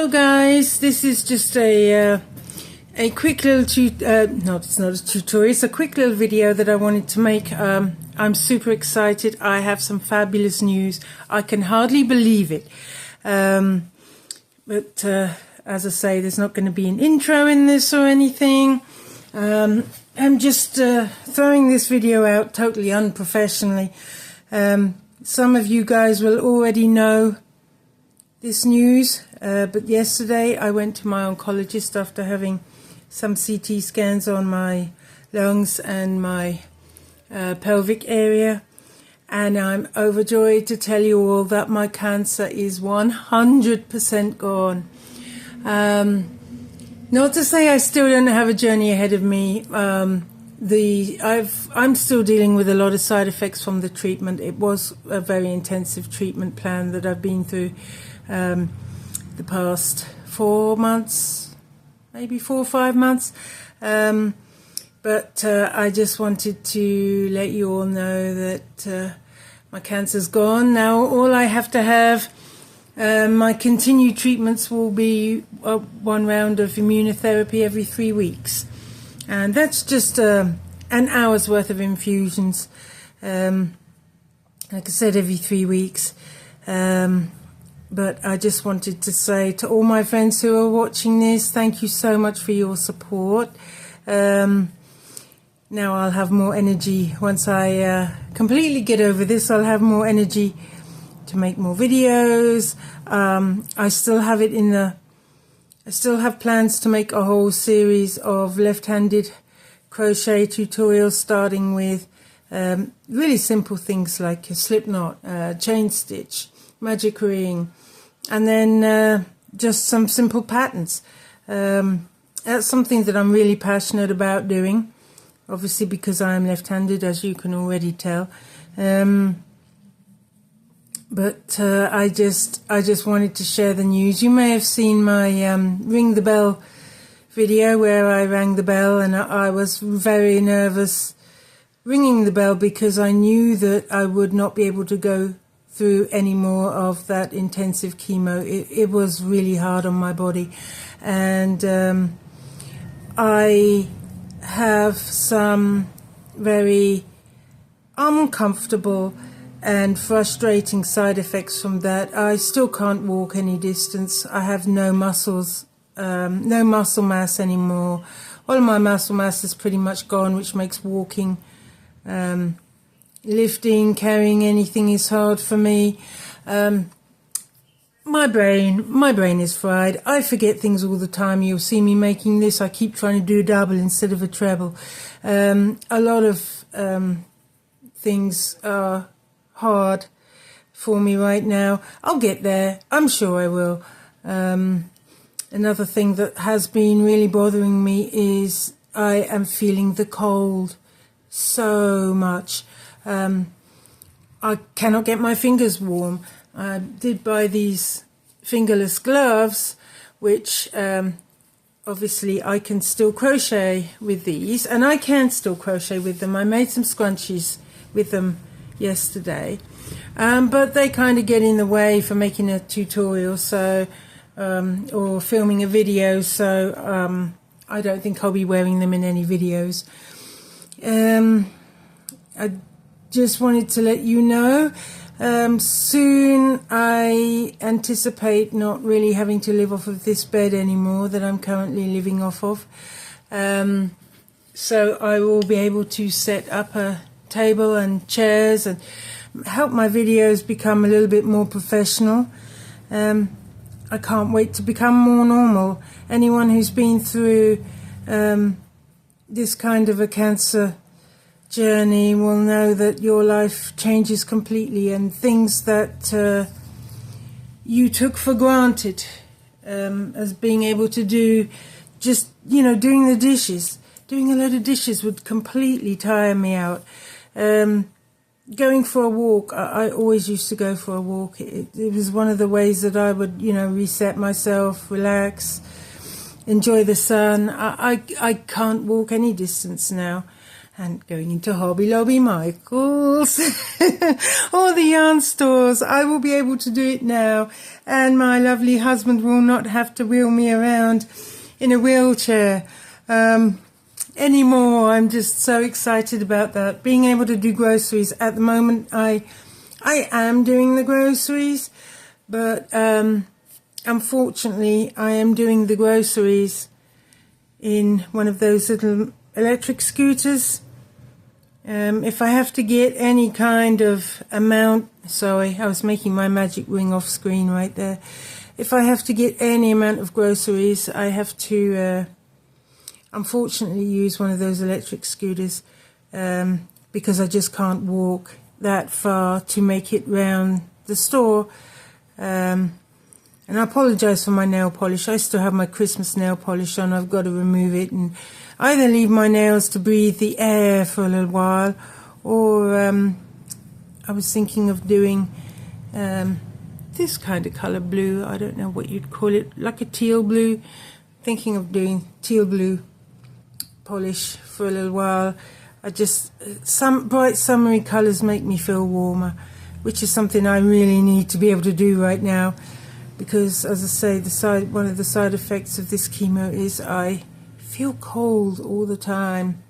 Hello guys, this is just a quick little no, it's not a tutorial, it's a quick little video that I wanted to make. I'm super excited. I have some fabulous news. I can hardly believe it. But as I say, there's not going to be an intro in this or anything. I'm just throwing this video out totally unprofessionally. Some of you guys will already know this news, but yesterday I went to my oncologist after having some CT scans on my lungs and my pelvic area, and I'm overjoyed to tell you all that my cancer is 100% gone. Not to say I still don't have a journey ahead of me. I'm still dealing with a lot of side effects from the treatment. It was a very intensive treatment plan that I've been through the past 4 months, maybe 4 or 5 months. But I just wanted to let you all know that my cancer's gone. Now all I have to have, my continued treatments will be one round of immunotherapy every 3 weeks. And that's just an hour's worth of infusions. Like I said, every 3 weeks. But I just wanted to say to all my friends who are watching this, thank you so much for your support. Now I'll have more energy once I completely get over this. I'll have more energy to make more videos. I still have it in the... I still have plans to make a whole series of left-handed crochet tutorials, starting with really simple things like a slip knot, chain stitch, magic ring, and then just some simple patterns. That's something that I'm really passionate about doing, obviously because I'm left-handed, as you can already tell. But I just wanted to share the news. You may have seen my ring the bell video where I rang the bell, and I was very nervous ringing the bell because I knew that I would not be able to go through any more of that intensive chemo. It was really hard on my body, and I have some very uncomfortable and frustrating side effects from that. I still can't walk any distance. I have no muscles, no muscle mass anymore. All of my muscle mass is pretty much gone, which makes walking, lifting, carrying anything is hard for me. My brain is fried. I forget things all the time. You'll see me making this. I keep trying to do a double instead of a treble. A lot of things are hard for me right now. I'll get there. I'm sure I will. Another thing that has been really bothering me is I am feeling the cold so much. I cannot get my fingers warm. I did buy these fingerless gloves, which obviously I can still crochet with these, and I can still crochet with them. I made some scrunchies with them yesterday, but they kind of get in the way for making a tutorial, so or filming a video, so I don't think I'll be wearing them in any videos. I just wanted to let you know, soon I anticipate not really having to live off of this bed anymore that I'm currently living off of, so I will be able to set up a table and chairs and help my videos become a little bit more professional. I can't wait to become more normal. Anyone who's been through this kind of a cancer journey will know that your life changes completely, and things that you took for granted, as being able to do, just, you know, doing the dishes, doing a load of dishes would completely tire me out. Going for a walk, I always used to go for a walk. It was one of the ways that I would, you know, reset myself, relax, enjoy the sun. I can't walk any distance now. and going into Hobby Lobby, Michael's, all the yarn stores. I will be able to do it now, and my lovely husband will not have to wheel me around in a wheelchair anymore. I'm just so excited about that. Being able to do groceries. At the moment, I am doing the groceries, but unfortunately, I am doing the groceries in one of those little electric scooters. If I have to get any kind of amount, sorry, I was making my magic ring off screen right there. If I have to get any amount of groceries, I have to unfortunately use one of those electric scooters because I just can't walk that far to make it round the store. And I apologise for my nail polish. I still have my Christmas nail polish on. I've got to remove it and either leave my nails to breathe the air for a little while, or I was thinking of doing this kind of colour blue. I don't know what you'd call it, like a teal blue. Thinking of doing teal blue polish for a little while. Some bright summery colours make me feel warmer, which is something I really need to be able to do right now, because, as I say, one of the side effects of this chemo is I feel cold all the time.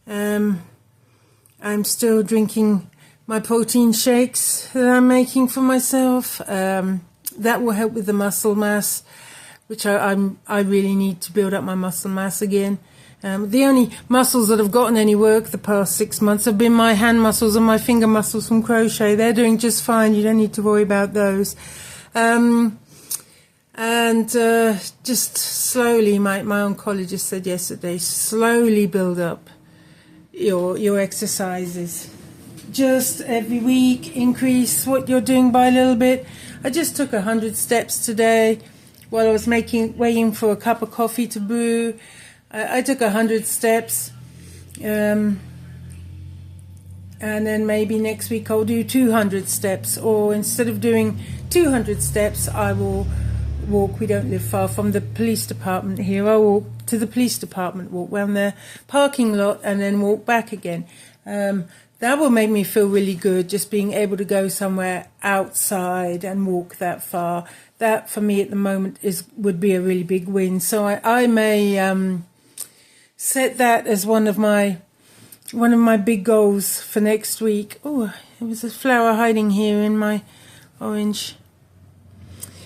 I'm still drinking my protein shakes that I'm making for myself. That will help with the muscle mass, which I really need to build up my muscle mass again. The only muscles that have gotten any work the past 6 months have been my hand muscles and my finger muscles from crochet. They're doing just fine. You don't need to worry about those. Just slowly, my oncologist said yesterday, slowly build up your exercises. Just every week increase what you're doing by a little bit. I just took 100 steps today while I was waiting for a cup of coffee to brew. I took 100 steps, and then maybe next week I'll do 200 steps, or instead of doing 200 steps, I will walk. We don't live far from the police department here. I'll walk to the police department, walk around their parking lot, and then walk back again. That will make me feel really good, just being able to go somewhere outside and walk that far. That, for me at the moment, would be a really big win. So I may set that as one of my big goals for next week. Oh, there was a flower hiding here in my orange.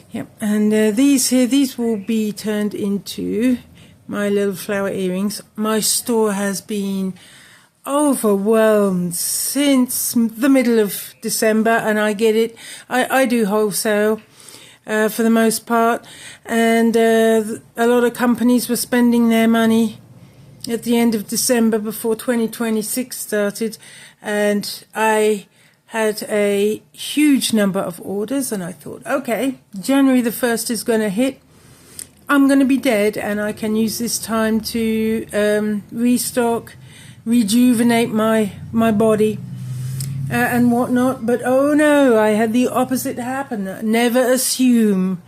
Yep, and these will be turned into my little flower earrings. My store has been overwhelmed since the middle of December, and I get it. I do wholesale for the most part, and a lot of companies were spending their money at the end of December before 2026 started, and I had a huge number of orders, and I thought, okay, January the 1st is going to hit. I'm going to be dead, and I can use this time to restock, rejuvenate my body and whatnot. But oh no, I had the opposite happen. Never assume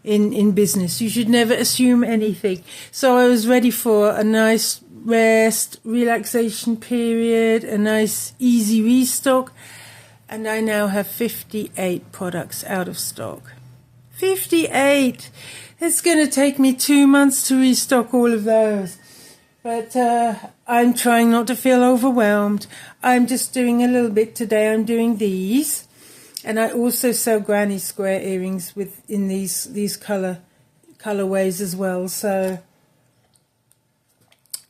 in business. You should never assume anything. So I was ready for a nice rest, relaxation period, a nice easy restock, and I now have 58 products out of stock. 58! It's going to take me 2 months to restock all of those. But I'm trying not to feel overwhelmed. I'm just doing a little bit today. I'm doing these. And I also sell granny square earrings in these colorways as well. So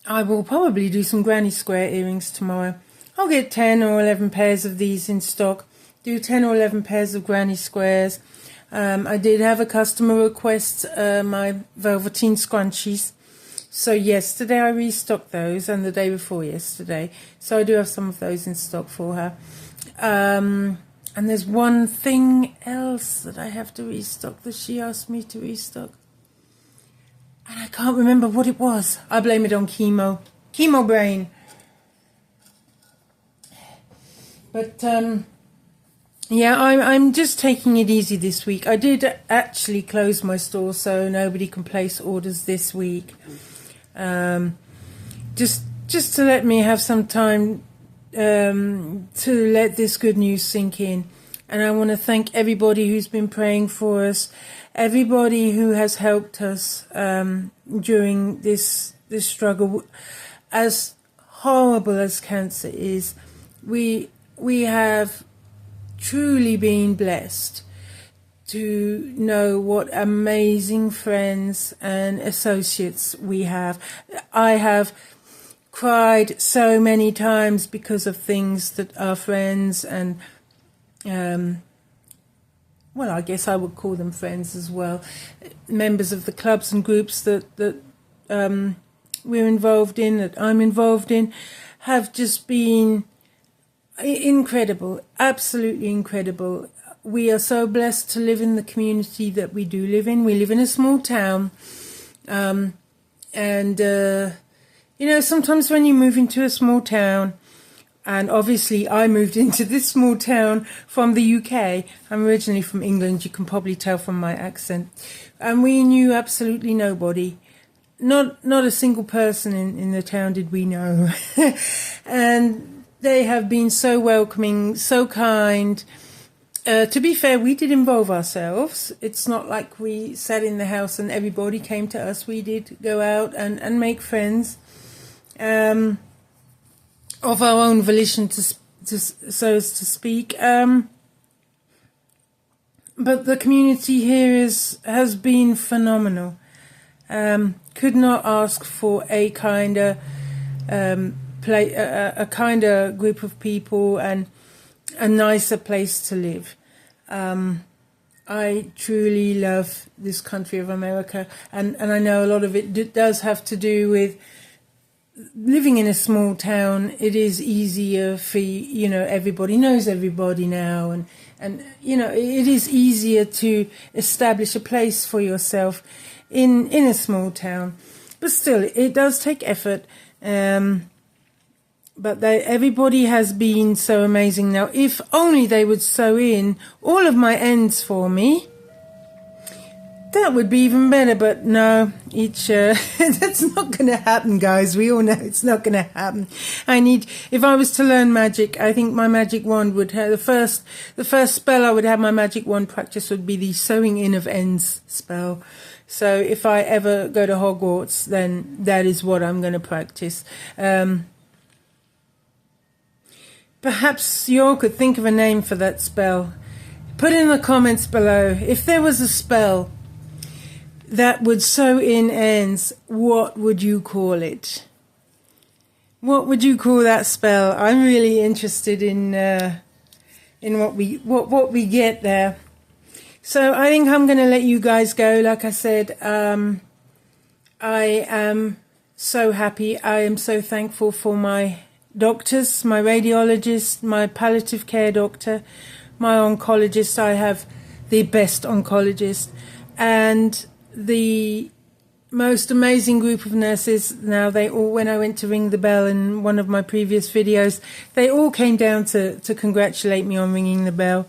I will probably do some granny square earrings tomorrow. I'll get 10 or 11 pairs of these in stock. Do 10 or 11 pairs of granny squares. I did have a customer request my velveteen scrunchies. So yesterday I restocked those, and the day before yesterday. So I do have some of those in stock for her. And there's one thing else that I have to restock that she asked me to restock. And I can't remember what it was. I blame it on chemo. Chemo brain. But yeah, I'm just taking it easy this week. I did actually close my store so nobody can place orders this week. Just just to let me have some time to let this good news sink in. And I want to thank everybody who's been praying for us, everybody who has helped us during this struggle. As horrible as cancer is, we have truly been blessed to know what amazing friends and associates we have. I have cried so many times because of things that our friends and well, I guess I would call them friends as well, members of the clubs and groups that we're involved in, that I'm involved in, have just been incredible, absolutely incredible. We are so blessed to live in the community that we do live in. We live in a small town, and you know, sometimes when you move into a small town, and obviously I moved into this small town from the UK. I'm originally from England, you can probably tell from my accent. And we knew absolutely nobody. Not a single person in the town did we know. And they have been so welcoming, so kind. To be fair, we did involve ourselves. It's not like we sat in the house and everybody came to us. We did go out and make friends. Of our own volition, so as to speak. But the community here has been phenomenal. Could not ask for a kinder a kinder group of people and a nicer place to live. I truly love this country of America, and I know a lot of it does have to do with living in a small town. It is easier for, you know, everybody knows everybody now, and you know, it is easier to establish a place for yourself in a small town. But still, it does take effort. But everybody has been so amazing. Now, if only they would sew in all of my ends for me, that would be even better. But no, that's not going to happen, guys. We all know it's not going to happen. If I was to learn magic, I think my magic wand would have the first spell I would have my magic wand practice would be the sewing in of ends spell. So if I ever go to Hogwarts, then that is what I'm going to practice. Perhaps you all could think of a name for that spell. Put in the comments below. If there was a spell that would sew in ends, what would you call it? What would you call that spell? I'm really interested in what we get there. So I think I'm going to let you guys go. Like I said, I am so happy. I am so thankful for my doctors, my radiologist, my palliative care doctor, my oncologist. I have the best oncologist, and the most amazing group of nurses. Now, they all, when I went to ring the bell in one of my previous videos, they all came down to congratulate me on ringing the bell.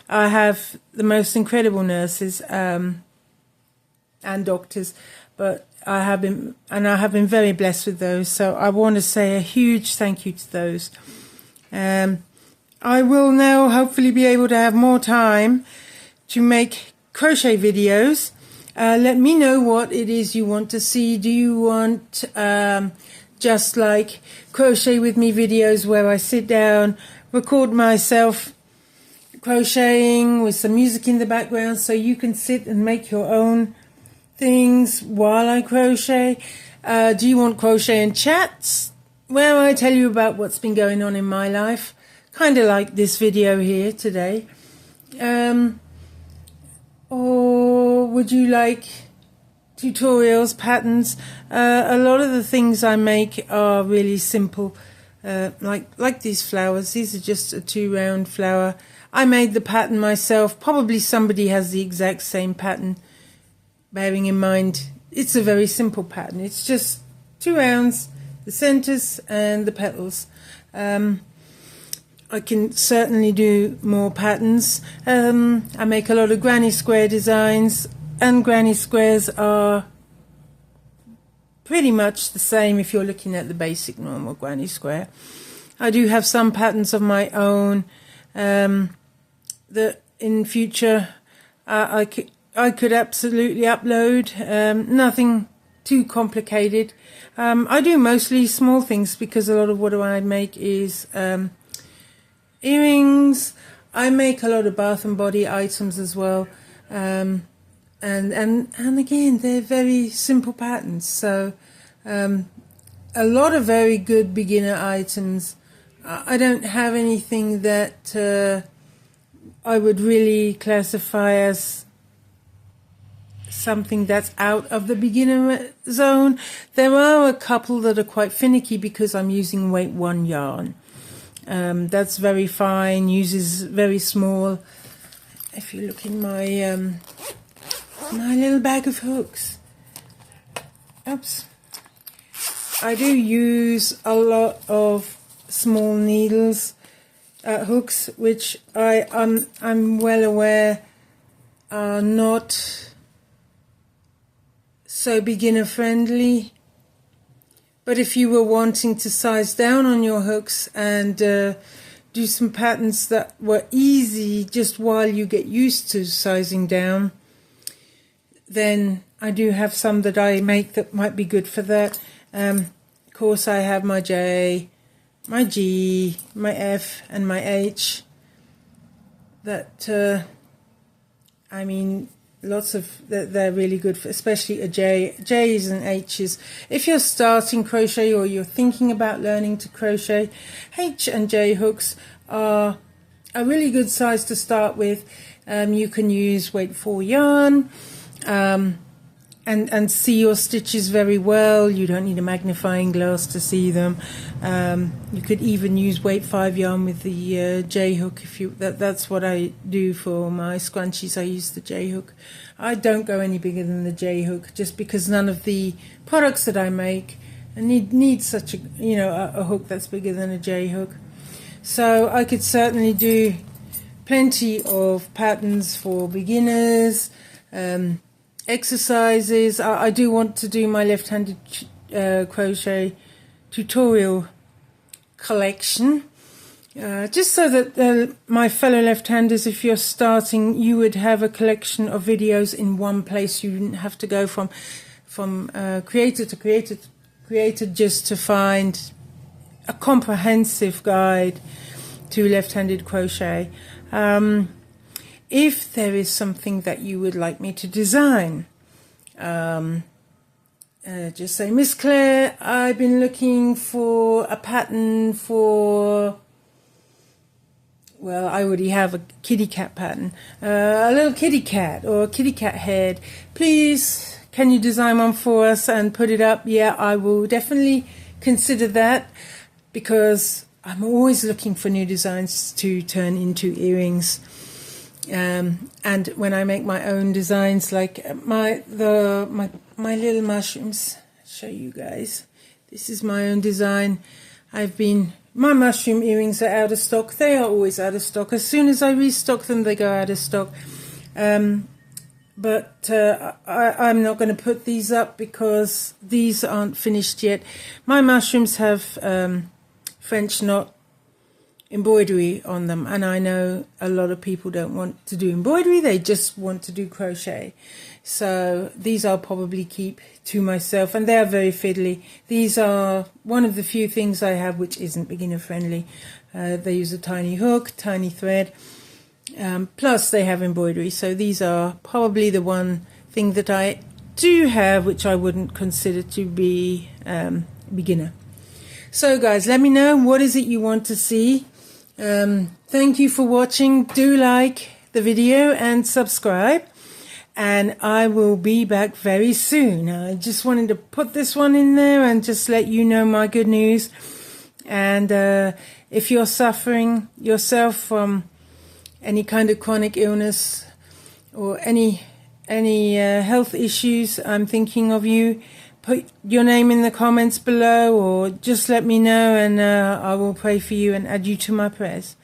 I have the most incredible nurses and doctors, but I have been very blessed with those. So I want to say a huge thank you to those. I will now hopefully be able to have more time to make crochet videos. Let me know what it is you want to see. Do you want just like crochet with me videos where I sit down, record myself crocheting with some music in the background so you can sit and make your own things while I crochet? Do you want crochet and chats where I tell you about what's been going on in my life, kind of like this video here today? Or would you like tutorials, patterns? A lot of the things I make are really simple, like these flowers. These are just a 2-round flower. I made the pattern myself. Probably somebody has the exact same pattern, bearing in mind it's a very simple pattern. It's just 2 rounds, the centers and the petals. I can certainly do more patterns. I make a lot of granny square designs, and granny squares are pretty much the same if you're looking at the basic normal granny square. I do have some patterns of my own that in future I could absolutely upload. Nothing too complicated. I do mostly small things because a lot of what I make is earrings. I make a lot of bath and body items as well. And again, they're very simple patterns. So a lot of very good beginner items. I don't have anything that I would really classify as something that's out of the beginner zone. There are a couple that are quite finicky because I'm using weight 1 yarn. That's very fine, uses very small. If you look in my my little bag of hooks, oops, I do use a lot of small needles, hooks, which I'm well aware are not so beginner friendly. But if you were wanting to size down on your hooks and do some patterns that were easy just while you get used to sizing down, then I do have some that I make that might be good for that. Of course, I have my J, my G, my F, and my H. That, I mean, lots of, they're really good for, especially a J. J's and H's. If you're starting crochet or you're thinking about learning to crochet, H and J hooks are a really good size to start with. You can use weight 4 yarn and see your stitches very well. You don't need a magnifying glass to see them. You could even use weight 5 yarn with the J hook. If you that's what I do for my scrunchies. I use the J hook. I don't go any bigger than the J hook just because none of the products that I make need such a a hook that's bigger than a J hook. So I could certainly do plenty of patterns for beginners. Exercises. I do want to do my left-handed crochet tutorial collection, just so that my fellow left-handers, if you're starting, you would have a collection of videos in one place. You wouldn't have to go from creator to creator just to find a comprehensive guide to left-handed crochet. If there is something that you would like me to design, just say, Miss Claire, I've been looking for a pattern for, well, I already have a kitty cat pattern, a little kitty cat or a kitty cat head. Please, can you design one for us and put it up? Yeah, I will definitely consider that because I'm always looking for new designs to turn into earrings. And when I make my own designs, like my little mushrooms, I'll show you guys. This is my own design. My mushroom earrings are out of stock. They are always out of stock. As soon as I restock them, they go out of stock. But I'm not going to put these up because these aren't finished yet. My mushrooms have French knot embroidery on them, and I know a lot of people don't want to do embroidery, they just want to do crochet. So these I'll probably keep to myself, and they are very fiddly. These are one of the few things I have which isn't beginner friendly. They use a tiny hook, tiny thread, plus they have embroidery. So these are probably the one thing that I do have which I wouldn't consider to be beginner. So guys, let me know, what is it you want to see? Thank you for watching. Do like the video and subscribe, and I will be back very soon. I just wanted to put this one in there and just let you know my good news. And if you're suffering yourself from any kind of chronic illness or any health issues, I'm thinking of you. Put your name in the comments below, or just let me know, and I will pray for you and add you to my prayers.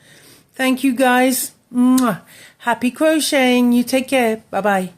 Thank you guys. Mwah. Happy crocheting. You take care. Bye bye.